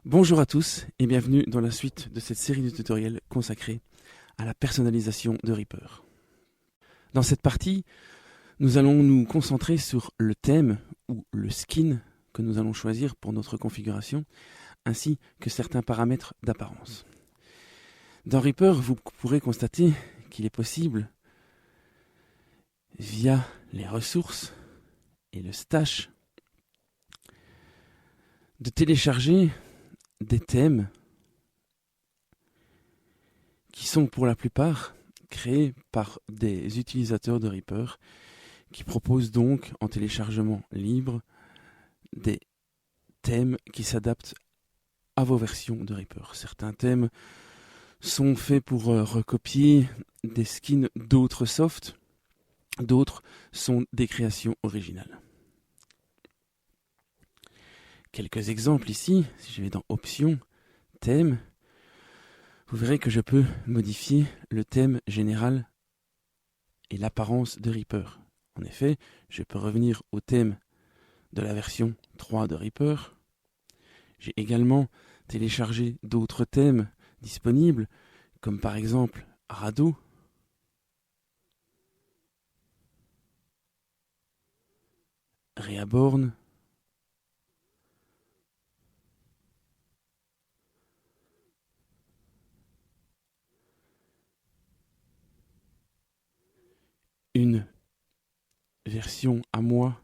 Bonjour à tous et bienvenue dans la suite de cette série de tutoriels consacrée à la personnalisation de Reaper. Dans cette partie, nous allons nous concentrer sur le thème ou le skin que nous allons choisir pour notre configuration, ainsi que certains paramètres d'apparence. Dans Reaper, vous pourrez constater qu'il est possible, via les ressources et le stash, de télécharger des thèmes qui sont pour la plupart créés par des utilisateurs de Reaper qui proposent donc en téléchargement libre des thèmes qui s'adaptent à vos versions de Reaper. Certains thèmes sont faits pour recopier des skins d'autres softs, d'autres sont des créations originales. Quelques exemples ici, si je vais dans Options, Thème, vous verrez que je peux modifier le thème général et l'apparence de Reaper. En effet, je peux revenir au thème de la version 3 de Reaper. J'ai également téléchargé d'autres thèmes disponibles, comme par exemple Rado, Reaborn, une version à moi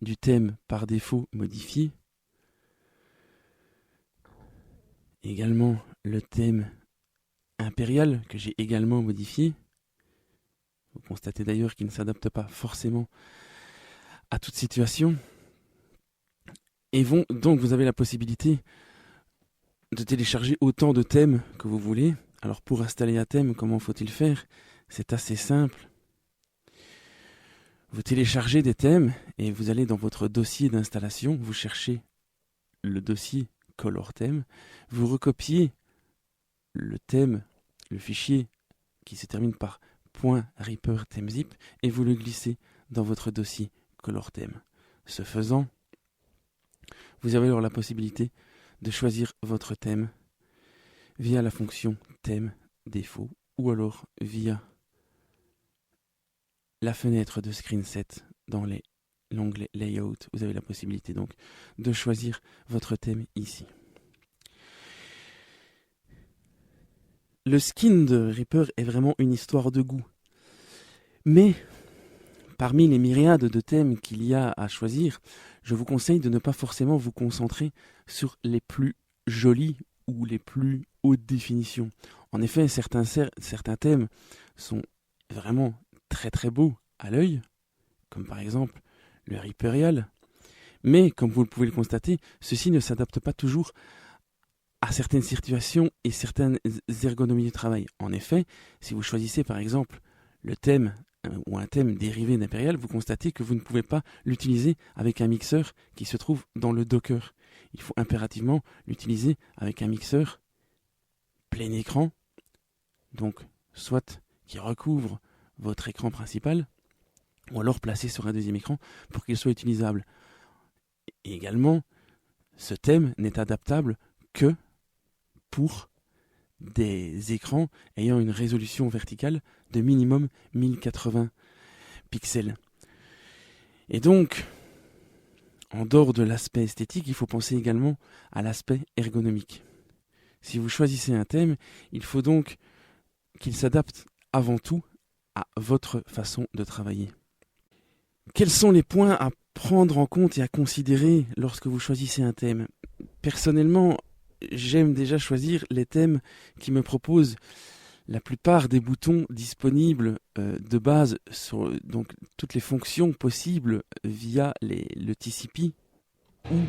du thème par défaut modifié, également le thème impérial que j'ai également modifié. Vous constatez d'ailleurs qu'il ne s'adapte pas forcément à toute situation. Et donc vous avez la possibilité de télécharger autant de thèmes que vous voulez. Alors pour installer un thème, comment faut-il faire? C'est assez simple. Vous téléchargez des thèmes et vous allez dans votre dossier d'installation, vous cherchez le dossier Color Theme, vous recopiez le thème, le fichier qui se termine par .reaper themezip et vous le glissez dans votre dossier Color Theme. Ce faisant, vous avez alors la possibilité de choisir votre thème via la fonction thème défaut ou alors via la fenêtre de screen set dans l'onglet layout. Vous avez la possibilité donc de choisir votre thème ici. Le skin de Reaper est vraiment une histoire de goût. Mais parmi les myriades de thèmes qu'il y a à choisir, je vous conseille de ne pas forcément vous concentrer sur les plus jolis ou les plus haute définition. En effet, certains thèmes sont vraiment très très beaux à l'œil, comme par exemple le Reaperial, mais comme vous pouvez le constater, ceci ne s'adapte pas toujours à certaines situations et certaines ergonomies de travail. En effet, si vous choisissez par exemple le thème ou un thème dérivé d'Imperial, vous constatez que vous ne pouvez pas l'utiliser avec un mixeur qui se trouve dans le Docker. Il faut impérativement l'utiliser avec un mixeur plein écran, donc soit qui recouvre votre écran principal, ou alors placé sur un deuxième écran pour qu'il soit utilisable. Et également, ce thème n'est adaptable que pour des écrans ayant une résolution verticale de minimum 1080 pixels. Et donc, en dehors de l'aspect esthétique, il faut penser également à l'aspect ergonomique. Si vous choisissez un thème, il faut donc qu'il s'adapte avant tout à votre façon de travailler. Quels sont les points à prendre en compte et à considérer lorsque vous choisissez un thème? Personnellement, j'aime déjà choisir les thèmes qui me proposent la plupart des boutons disponibles de base sur donc toutes les fonctions possibles via le TCP ou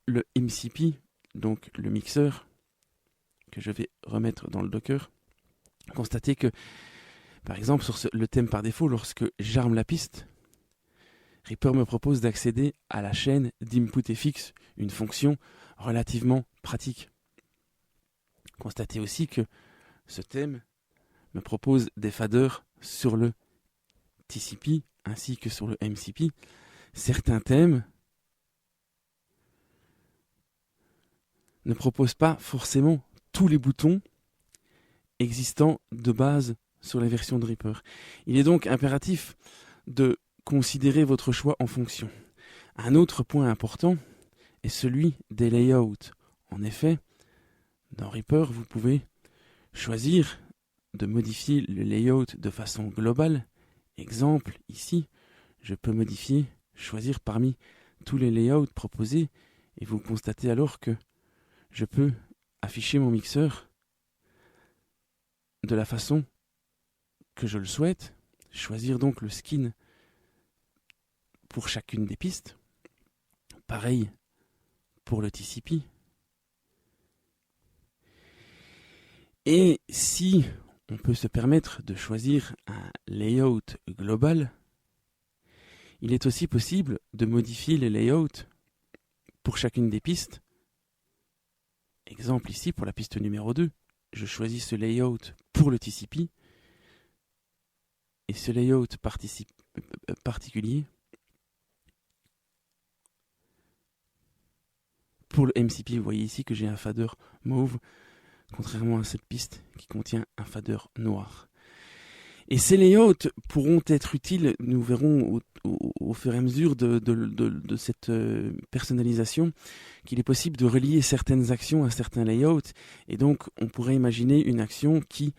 le MCP, donc le mixeur que je vais remettre dans le Docker. Constatez que, par exemple, sur le thème par défaut, lorsque j'arme la piste, Reaper me propose d'accéder à la chaîne d'inputFX, une fonction relativement pratique. Constatez aussi que ce thème me propose des faders sur le TCP ainsi que sur le MCP. Certains thèmes ne propose pas forcément tous les boutons existants de base sur la version de Reaper. Il est donc impératif de considérer votre choix en fonction. Un autre point important est celui des layouts. En effet, dans Reaper, vous pouvez choisir de modifier le layout de façon globale. Exemple, ici, je peux choisir parmi tous les layouts proposés, et vous constatez alors que je peux afficher mon mixeur de la façon que je le souhaite, choisir donc le skin pour chacune des pistes. Pareil pour le TCP. Et si on peut se permettre de choisir un layout global, il est aussi possible de modifier les layouts pour chacune des pistes. Exemple ici pour la piste numéro 2, je choisis ce layout pour le TCP et ce layout particulier pour le MCP. Vous voyez ici que j'ai un fader mauve, contrairement à cette piste qui contient un fader noir. Et ces layouts pourront être utiles, nous verrons au fur et à mesure de cette personnalisation, qu'il est possible de relier certaines actions à certains layouts. Et donc, on pourrait imaginer une action qui,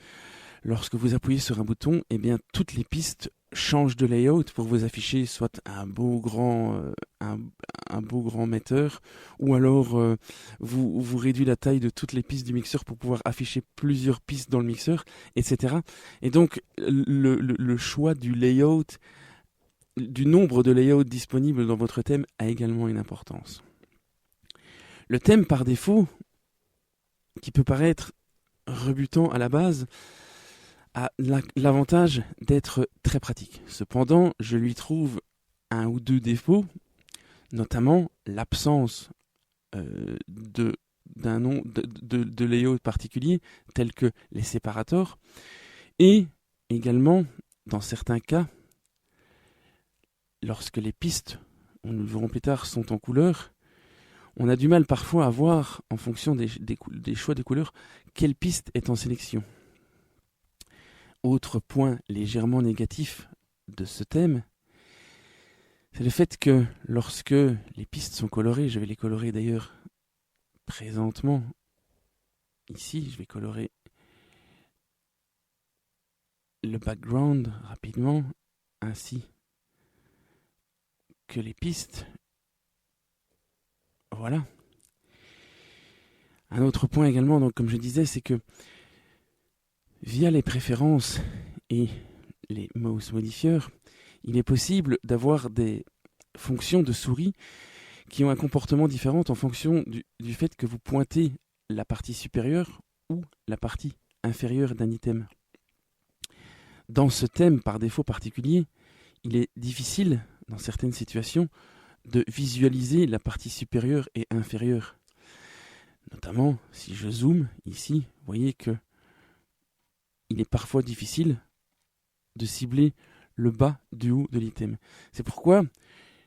lorsque vous appuyez sur un bouton, eh bien, toutes les pistes changent de layout pour vous afficher soit un beau grand metteur, ou alors vous réduisez la taille de toutes les pistes du mixeur pour pouvoir afficher plusieurs pistes dans le mixeur, etc. Et donc le choix du layout, du nombre de layouts disponibles dans votre thème a également une importance. Le thème par défaut, qui peut paraître rebutant à la base, a l'avantage d'être très pratique. Cependant, je lui trouve un ou deux défauts, notamment l'absence de layout particulier, tels que les séparateurs, et également, dans certains cas, lorsque les pistes, on le verra plus tard, sont en couleur, on a du mal parfois à voir, en fonction des choix des couleurs, quelle piste est en sélection. Autre point légèrement négatif de ce thème, c'est le fait que lorsque les pistes sont colorées, je vais les colorer d'ailleurs présentement, ici je vais colorer le background rapidement, ainsi que les pistes. Voilà. Un autre point également, donc, comme je disais, c'est que via les préférences et les mouse modifieurs, il est possible d'avoir des fonctions de souris qui ont un comportement différent en fonction du fait que vous pointez la partie supérieure ou la partie inférieure d'un item. Dans ce thème par défaut particulier, il est difficile, dans certaines situations, de visualiser la partie supérieure et inférieure. Notamment, si je zoome ici, vous voyez que il est parfois difficile de cibler le bas du haut de l'item. C'est pourquoi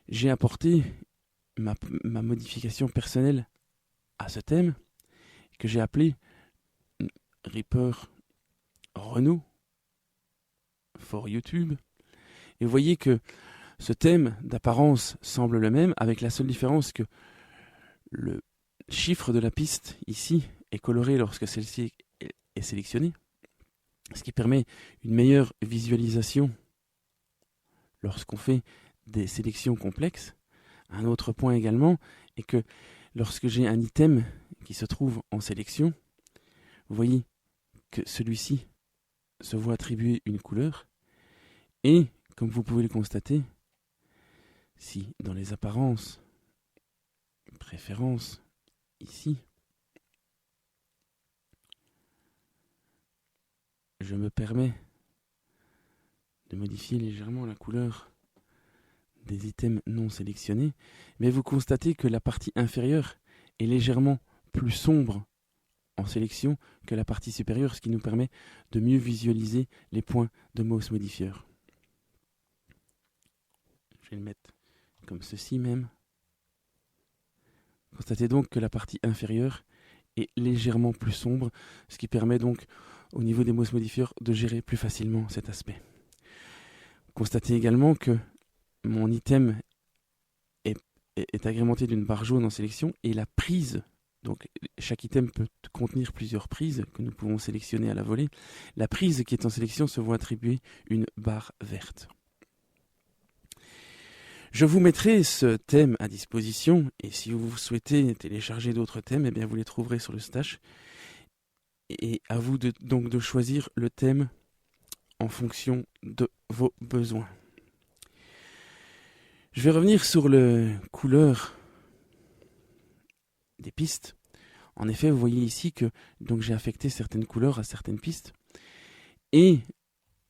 j'ai apporté ma modification personnelle à ce thème, que j'ai appelé Reaper Renault for YouTube. Et vous voyez que ce thème d'apparence semble le même, avec la seule différence que le chiffre de la piste ici est coloré lorsque celle-ci est sélectionnée, ce qui permet une meilleure visualisation lorsqu'on fait des sélections complexes. Un autre point également est que lorsque j'ai un item qui se trouve en sélection, vous voyez que celui-ci se voit attribuer une couleur, et comme vous pouvez le constater, si dans les apparences, préférences, ici, je me permets de modifier légèrement la couleur des items non sélectionnés, mais vous constatez que la partie inférieure est légèrement plus sombre en sélection que la partie supérieure, ce qui nous permet de mieux visualiser les points de mouse modifieur. Je vais le mettre comme ceci même. Constatez donc que la partie inférieure est légèrement plus sombre, ce qui permet donc au niveau des mouse modifiers de gérer plus facilement cet aspect. Constatez également que mon item est agrémenté d'une barre jaune en sélection et la prise, donc chaque item peut contenir plusieurs prises que nous pouvons sélectionner à la volée. La prise qui est en sélection se voit attribuer une barre verte. Je vous mettrai ce thème à disposition et si vous souhaitez télécharger d'autres thèmes, eh bien vous les trouverez sur le Stash. Et à vous donc de choisir le thème en fonction de vos besoins. Je vais revenir sur les couleurs des pistes. En effet, vous voyez ici que donc j'ai affecté certaines couleurs à certaines pistes et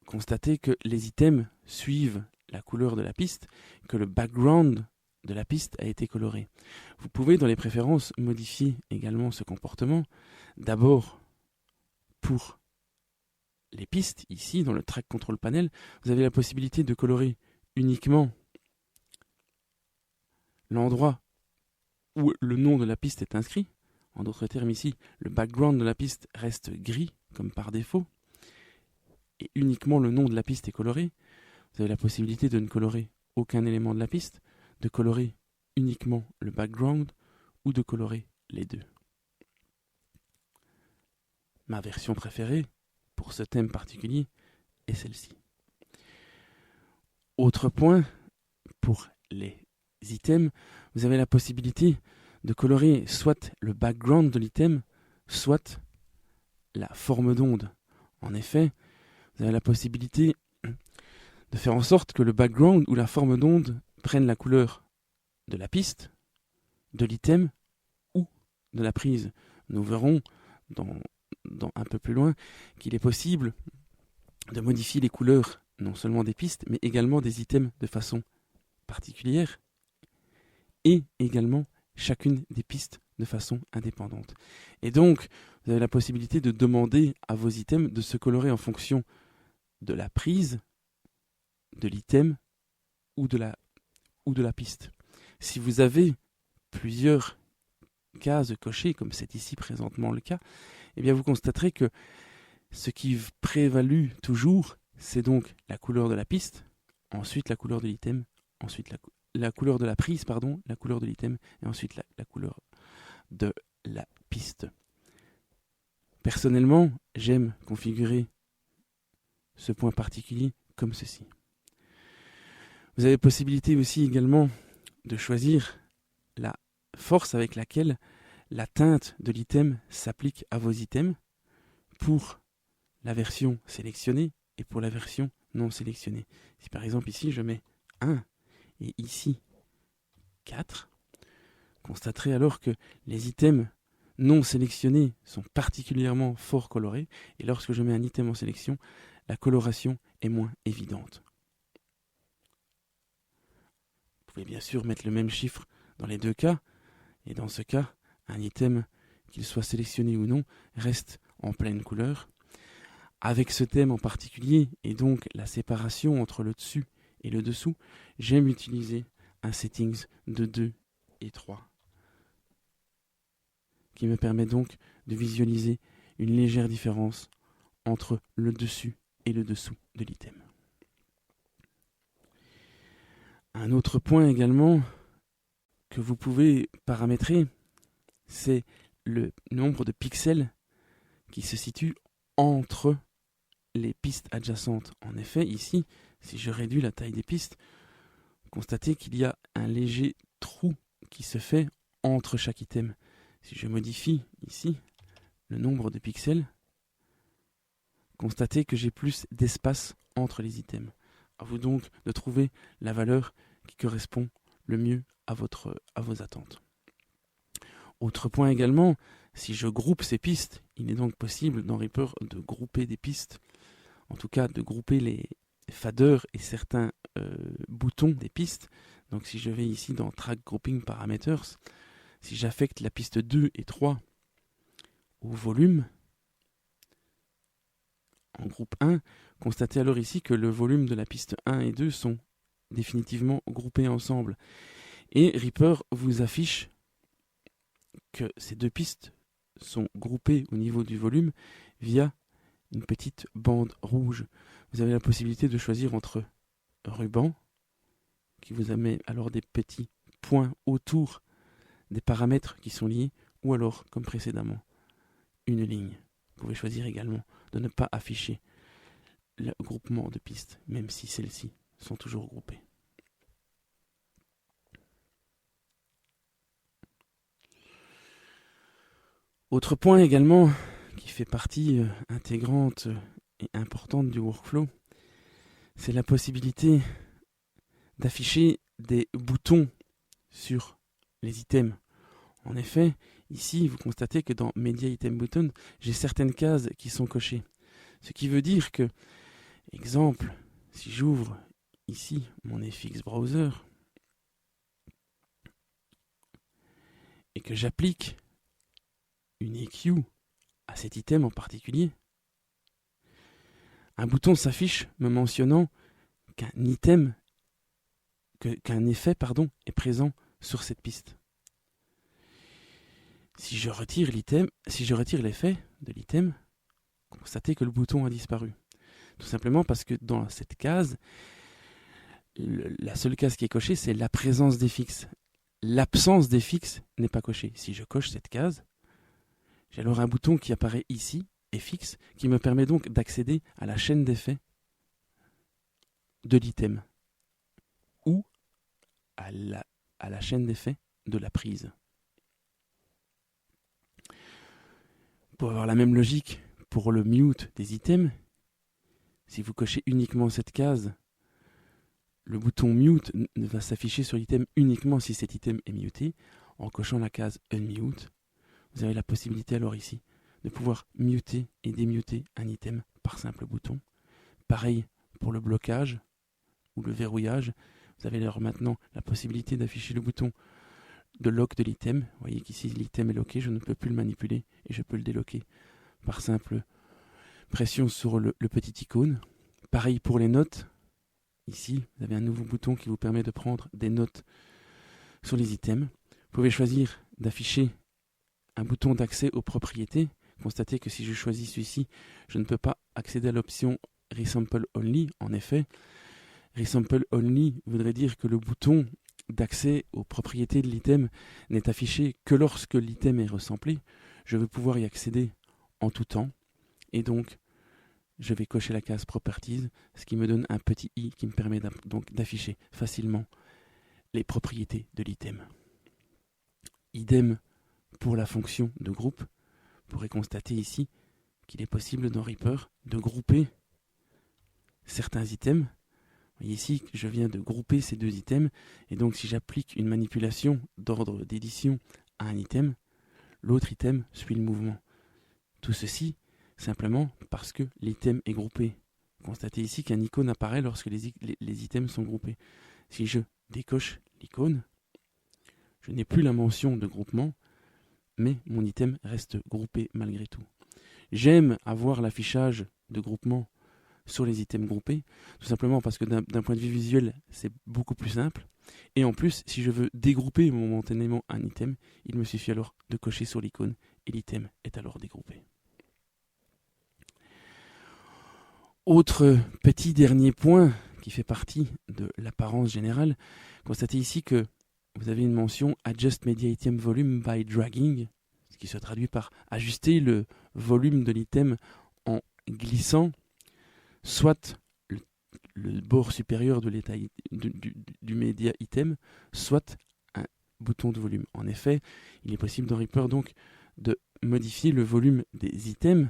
constatez que les items suivent la couleur de la piste, que le background de la piste a été coloré. Vous pouvez dans les préférences modifier également ce comportement. D'abord, pour les pistes, ici dans le Track Control Panel, vous avez la possibilité de colorer uniquement l'endroit où le nom de la piste est inscrit. En d'autres termes ici, le background de la piste reste gris comme par défaut et uniquement le nom de la piste est coloré. Vous avez la possibilité de ne colorer aucun élément de la piste, de colorer uniquement le background ou de colorer les deux. Ma version préférée pour ce thème particulier est celle-ci. Autre point, pour les items, vous avez la possibilité de colorer soit le background de l'item, soit la forme d'onde. En effet, vous avez la possibilité de faire en sorte que le background ou la forme d'onde prenne la couleur de la piste, de l'item ou de la prise. Nous verrons dans un peu plus loin qu'il est possible de modifier les couleurs non seulement des pistes mais également des items de façon particulière et également chacune des pistes de façon indépendante. Et donc, vous avez la possibilité de demander à vos items de se colorer en fonction de la prise, de l'item ou de la piste. Si vous avez plusieurs cases cochées, comme c'est ici présentement le cas, eh bien vous constaterez que ce qui prévalue toujours, c'est donc la couleur de la piste, ensuite la couleur de l'item, ensuite la couleur de la prise, la couleur de l'item, et ensuite la couleur de la piste. Personnellement, j'aime configurer ce point particulier comme ceci. Vous avez possibilité aussi également de choisir la force avec laquelle la teinte de l'item s'applique à vos items pour la version sélectionnée et pour la version non sélectionnée. Si par exemple ici je mets 1 et ici 4, constaterez alors que les items non sélectionnés sont particulièrement fort colorés et lorsque je mets un item en sélection, la coloration est moins évidente. Vous pouvez bien sûr mettre le même chiffre dans les deux cas et dans ce cas, un item, qu'il soit sélectionné ou non, reste en pleine couleur. Avec ce thème en particulier et donc la séparation entre le dessus et le dessous, j'aime utiliser un settings de 2 et 3 qui me permet donc de visualiser une légère différence entre le dessus et le dessous de l'item. Un autre point également que vous pouvez paramétrer, c'est le nombre de pixels qui se situe entre les pistes adjacentes. En effet, ici, si je réduis la taille des pistes, constatez qu'il y a un léger trou qui se fait entre chaque item. Si je modifie ici le nombre de pixels, constatez que j'ai plus d'espace entre les items. À vous donc de trouver la valeur qui correspond le mieux à vos attentes. Autre point également, si je groupe ces pistes, il est donc possible dans Reaper de grouper des pistes, en tout cas de grouper les faders et certains boutons des pistes. Donc si je vais ici dans Track Grouping Parameters, si j'affecte la piste 2 et 3 au volume, en groupe 1, constatez alors ici que le volume de la piste 1 et 2 sont définitivement groupés ensemble. Et Reaper vous affiche que ces deux pistes sont groupés au niveau du volume via une petite bande rouge. Vous avez la possibilité de choisir entre ruban, qui vous amène alors des petits points autour des paramètres qui sont liés, ou alors, comme précédemment, une ligne. Vous pouvez choisir également de ne pas afficher le groupement de pistes, même si celles-ci sont toujours groupées. Autre point également qui fait partie intégrante et importante du workflow, c'est la possibilité d'afficher des boutons sur les items. En effet, ici, vous constatez que dans Media Item Button, j'ai certaines cases qui sont cochées. Ce qui veut dire que, exemple, si j'ouvre ici mon FX Browser et que j'applique une EQ à cet item en particulier, un bouton s'affiche me mentionnant qu'un effet est présent sur cette piste. Si je retire l'effet de l'item, constatez que le bouton a disparu. Tout simplement parce que dans cette case, la seule case qui est cochée, c'est la présence des fixes. L'absence des fixes n'est pas cochée. Si je coche cette case, j'ai alors un bouton qui apparaît ici, FX, qui me permet donc d'accéder à la chaîne d'effets de l'item ou à la chaîne d'effets de la prise. Pour avoir la même logique pour le mute des items, si vous cochez uniquement cette case, le bouton mute ne va s'afficher sur l'item uniquement si cet item est muté. En cochant la case unmute, vous avez la possibilité alors ici de pouvoir muter et démuter un item par simple bouton. Pareil pour le blocage ou le verrouillage. Vous avez alors maintenant la possibilité d'afficher le bouton de lock de l'item. Vous voyez qu'ici l'item est locké, je ne peux plus le manipuler et je peux le délocker par simple pression sur le petit icône. Pareil pour les notes. Ici, vous avez un nouveau bouton qui vous permet de prendre des notes sur les items. Vous pouvez choisir d'afficher un bouton d'accès aux propriétés. Constatez que si je choisis celui-ci, je ne peux pas accéder à l'option Resample Only. En effet, Resample Only voudrait dire que le bouton d'accès aux propriétés de l'item n'est affiché que lorsque l'item est resamplé. Je veux pouvoir y accéder en tout temps. Et donc, je vais cocher la case Properties, ce qui me donne un petit i qui me permet donc d'afficher facilement les propriétés de l'item. Idem pour la fonction de groupe. Vous pourrez constater ici qu'il est possible dans Reaper de grouper certains items. Vous voyez ici que je viens de grouper ces deux items, et donc si j'applique une manipulation d'ordre d'édition à un item, l'autre item suit le mouvement. Tout ceci simplement parce que l'item est groupé. Constatez ici qu'un icône apparaît lorsque les items sont groupés. Si je décoche l'icône, je n'ai plus la mention de groupement, mais mon item reste groupé malgré tout. J'aime avoir l'affichage de groupement sur les items groupés, tout simplement parce que d'un point de vue visuel, c'est beaucoup plus simple. Et en plus, si je veux dégrouper momentanément un item, il me suffit alors de cocher sur l'icône et l'item est alors dégroupé. Autre petit dernier point qui fait partie de l'apparence générale, constatez ici que vous avez une mention Adjust Media Item Volume by Dragging, ce qui se traduit par ajuster le volume de l'item en glissant soit le bord supérieur de du média item, soit un bouton de volume. En effet, il est possible dans Reaper donc de modifier le volume des items.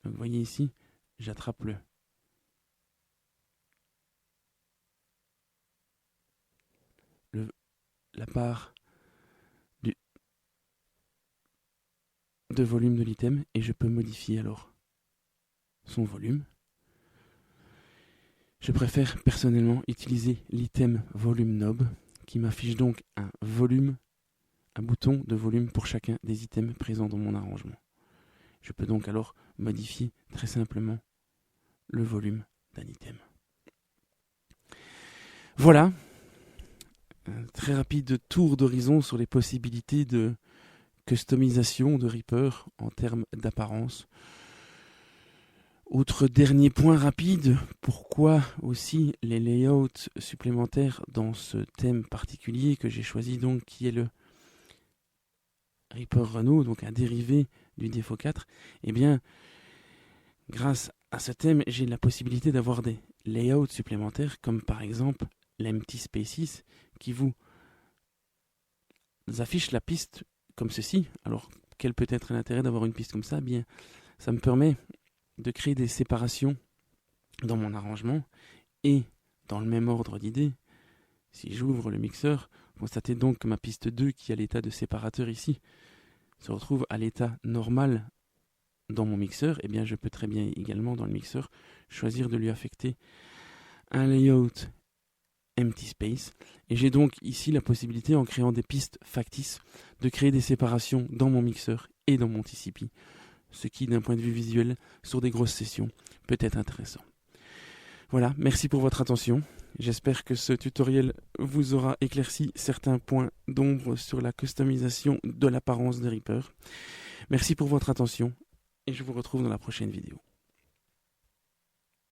Donc, vous voyez ici, j'attrape la part de volume de l'item et je peux modifier alors son volume. Je préfère personnellement utiliser l'item volume knob qui m'affiche donc un bouton de volume pour chacun des items présents dans mon arrangement. Je peux donc alors modifier très simplement le volume d'un item. Voilà, un très rapide tour d'horizon sur les possibilités de customisation de Reaper en termes d'apparence. Autre dernier point rapide, pourquoi aussi les layouts supplémentaires dans ce thème particulier que j'ai choisi, donc qui est le Reaper Renault, donc un dérivé du Défaut 4. Eh bien, grâce à ce thème, j'ai la possibilité d'avoir des layouts supplémentaires, comme par exemple l'Empty Spaces, qui vous affiche la piste comme ceci. Alors, quel peut être l'intérêt d'avoir une piste comme ça? Bien, ça me permet de créer des séparations dans mon arrangement et dans le même ordre d'idées. Si j'ouvre le mixeur, constatez donc que ma piste 2, qui a l'état de séparateur ici, se retrouve à l'état normal dans mon mixeur. Et bien, je peux très bien également dans le mixeur choisir de lui affecter un layout empty space. Et j'ai donc ici la possibilité, en créant des pistes factices, de créer des séparations dans mon mixeur et dans mon TCP. Ce qui, d'un point de vue visuel, sur des grosses sessions, peut être intéressant. Voilà, merci pour votre attention. J'espère que ce tutoriel vous aura éclairci certains points d'ombre sur la customisation de l'apparence de Reaper. Merci pour votre attention et je vous retrouve dans la prochaine vidéo.